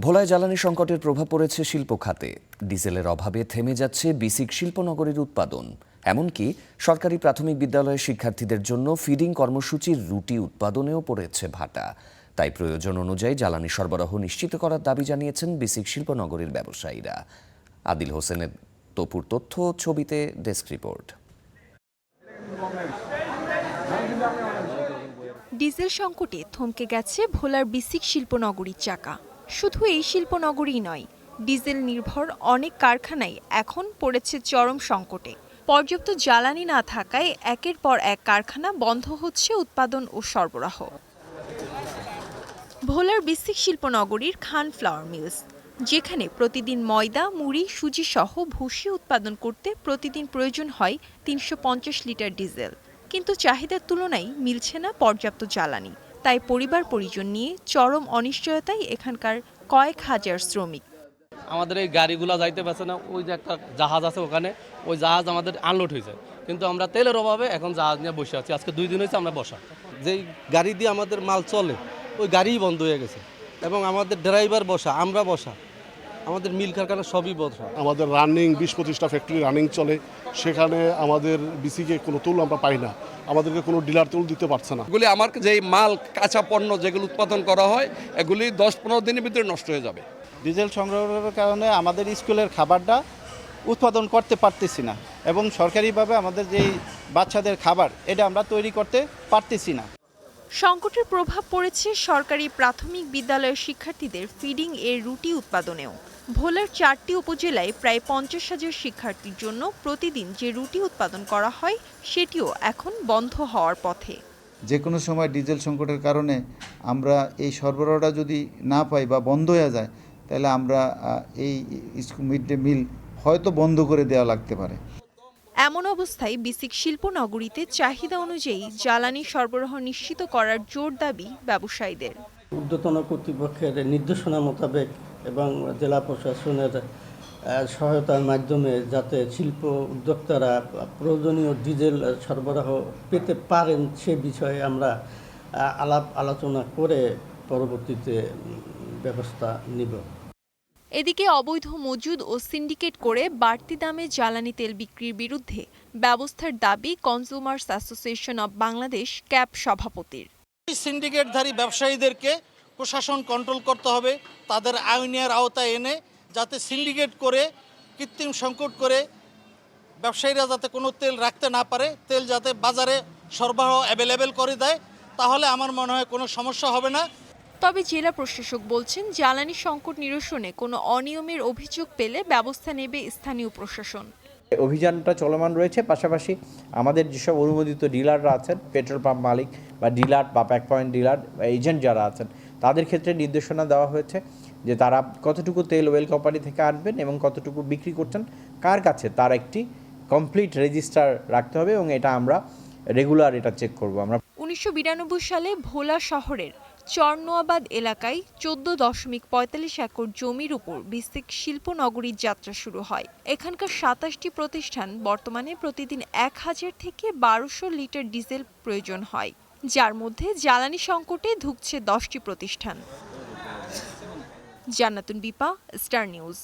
ভোলায় জ্বালানি সংকটের প্রভাব পড়েছে শিল্প খাতে। ডিজেলের অভাবে থেমে যাচ্ছে বিসিক শিল্পনগরীর উৎপাদন। এমনকি সরকারি প্রাথমিক বিদ্যালয়ের শিক্ষার্থীদের জন্য ফিডিং কর্মসূচির রুটি উৎপাদনেও পড়েছে ভাটা। তাই প্রয়োজন অনুযায়ী জ্বালানি সরবরাহ নিশ্চিত করার দাবি জানিয়েছেন বিসিক শিল্পনগরীর ব্যবসায়ীরা। আদিল হোসেনের তপুর তথ্য, ছবিতে ডেস্ক রিপোর্ট। ডিজেল সংকটে থমকে গেছে ভোলার বিসিক শিল্পনগরীর চাকা। শুধু এই শিল্পনগরী নয়, ডিজেল নির্ভর অনেক কারখানাই এখন পড়েছে চরম সংকটে। পর্যাপ্ত জ্বালানি না থাকায় একের পর এক কারখানা বন্ধ হচ্ছে উৎপাদন ও সরবরাহ। ভোলার বিসিক শিল্পনগরীর খান ফ্লাওয়ার মিলস, যেখানে প্রতিদিন ময়দা, মুড়ি, সুজি সহ ভুসি উৎপাদন করতে প্রতিদিন প্রয়োজন হয় ৩৫০ লিটার ডিজেল। কিন্তু চাহিদার তুলনায় মিলছে না পর্যাপ্ত জ্বালানি। তাই পরিবার পরিজন নিয়ে চরম অনিশ্চয়তায় এখানকার কয়েক হাজার শ্রমিক। আমাদের এই গাড়িগুলো যাইতে পারছে না। ওই যে একটা জাহাজ আছে ওখানে, ওই জাহাজ আমাদের আনলোড হয়েছে, কিন্তু আমরা তেলের অভাবে এখন জাহাজ নিয়ে বসে আছি। আজকে 2 দিন হয়েছে আমরা বসা। যেই গাড়ি দিয়ে আমাদের মাল চলে ওই গাড়িই বন্ধ হয়ে গেছে, এবং আমাদের ড্রাইভার বসা, আমরা বসা, আমাদের মিল কারখানা সবই বসা। আমাদের রানিং 20-25টা ফ্যাক্টরি রানিং চলে, সেখানে আমাদের বিসিকে কোনো তুল আমরা পাই না, আমাদেরকে কোনো ডিলার তুল দিতে পারছে না। এগুলি আমার যে মাল কাঁচা পণ্য যেগুলো উৎপাদন করা হয় এগুলি 10-15 দিনের ভিতরে নষ্ট হয়ে যাবে। ডিজেল সংগ্রহের কারণে আমাদের স্কুলের খাবারটা উৎপাদন করতে পারতেছি না, এবং সরকারিভাবে আমাদের যেই বাচ্চাদের খাবার এটা আমরা তৈরি করতে পারতেছি না। সংকটের প্রভাব পড়েছে সরকারি প্রাথমিক বিদ্যালয়ের শিক্ষার্থীদের ফিডিং এর রুটি উৎপাদনেও। ভোলার 4টি উপজেলায় প্রায় 50,000 শিক্ষার্থীর জন্য প্রতিদিন যে রুটি উৎপাদন করা হয় সেটিও এখন বন্ধ হওয়ার পথে। যে কোনো সময় ডিজেল সংকটের কারণে আমরা এই সরবরাহটা যদি না পাই বা বন্ধ হয়ে যায়, তাহলে আমরা এই মিড ডে মিল হয়তো বন্ধ করে দেওয়া লাগতে পারে। এমন অবস্থায় বিসিক শিল্পনগরীতে চাহিদা অনুযায়ী জ্বালানি সরবরাহ নিশ্চিত করার জোর দাবি ব্যবসায়ীদের। ঊর্ধ্বতন কর্তৃপক্ষের নির্দেশনা মোতাবেক এবং জেলা প্রশাসনের সহায়তার মাধ্যমে যাতে শিল্প উদ্যোক্তারা প্রয়োজনীয় ডিজেল সরবরাহ পেতে পারেন সে বিষয়ে আমরা আলাপ আলোচনা করে পরবর্তীতে ব্যবস্থা নিব। এদিকে অবৈধ মজুদ ও সিন্ডিকেট করে বাড়তি দামে জ্বালানি তেল বিক্রির বিরুদ্ধে ব্যবস্থার দাবি consumers association of Bangladesh cab সভাপতির। সিন্ডিকেটধারী ব্যবসায়ীদেরকে প্রশাসন কন্ট্রোল করতে হবে, তাদের আইনের আওতায় এনে যাতে সিন্ডিকেট করে কৃত্রিম সংকট করে ব্যবসায়ীরা যাতে কোনো তেল রাখতে না পারে, তেল যাতে বাজারে সরবরাহ অ্যাভেলেবেল করে দেয়, তাহলে আমার মনে হয় কোনো সমস্যা হবে না। তবে জেলা প্রশাসক বলছেন, জ্বালানি সংকট নিরসনে কোনো অনিয়মের অভিযোগ পেলে ব্যবস্থা নেবে স্থানীয় প্রশাসন। অভিযানটা চলমান রয়েছে। পাশাপাশি আমাদের যেসব অনুমোদিত ডিলাররা আছেন, পেট্রোল পাম্প মালিক বা ডিলার বা প্যাক পয়েন্ট ডিলার বা এজেন্ট যারা আছেন, তাদের ক্ষেত্রে নির্দেশনা দেওয়া হয়েছে যে তারা কতটুকু তেল ওয়েল কোম্পানি থেকে আনবেন এবং কতটুকু বিক্রি করছেন কার কাছে, তার একটি কমপ্লিট রেজিস্টার রাখতে হবে, এবং এটা আমরা রেগুলার এটা চেক করব। আমরা 1992 সালে ভোলা শহরের চরনোয়াবাদ এলাকায় 14.45 একর জমির উপর বিসিক শিল্পনগরীর যাত্রা শুরু হয়। এখানকার 27টি প্রতিষ্ঠান বর্তমানে প্রতিদিন 1000 থেকে 1200 লিটার ডিজেল প্রয়োজন হয়, যার মধ্যে জ্বালানি সংকটে ধুঁকছে 10টি প্রতিষ্ঠান। Jannatun Bipa, Star news.